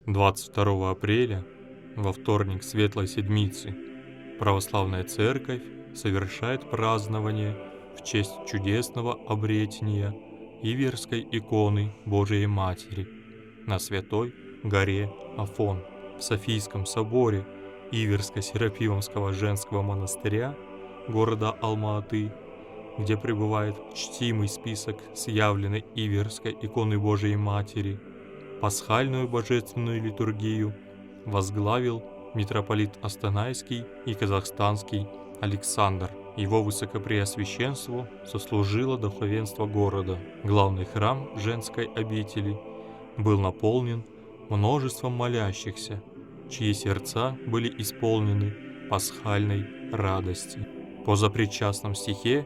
22 апреля, во вторник Светлой Седмицы, Православная Церковь совершает празднование в честь чудесного обретения Иверской иконы Божией Матери на Святой горе Афон. В Софийском соборе Иверско-Серафимовского женского монастыря города Алма-Аты, где пребывает чтимый список с явленной Иверской иконы Божией Матери, пасхальную божественную литургию возглавил митрополит Астанайский и Казахстанский Александр. Его высокопреосвященству сослужило духовенство города. Главный храм женской обители был наполнен множеством молящихся, чьи сердца были исполнены пасхальной радости. По запричастном стихе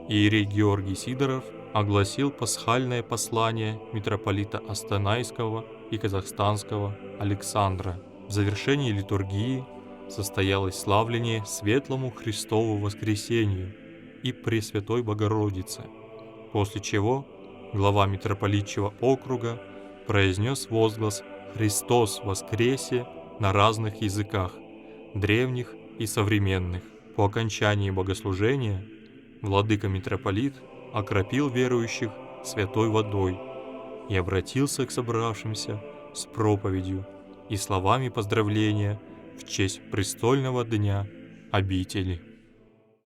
иерей Георгий Сидоров огласил пасхальное послание митрополита Астанайского и Казахстанского Александра. В завершении литургии состоялось славление Светлому Христову Воскресению и Пресвятой Богородице, после чего глава митрополитчего округа произнес возглас «Христос воскресе» на разных языках, древних и современных. По окончании богослужения владыка-митрополит окропил верующих святой водой и обратился к собравшимся с проповедью и словами поздравления в честь престольного дня обители.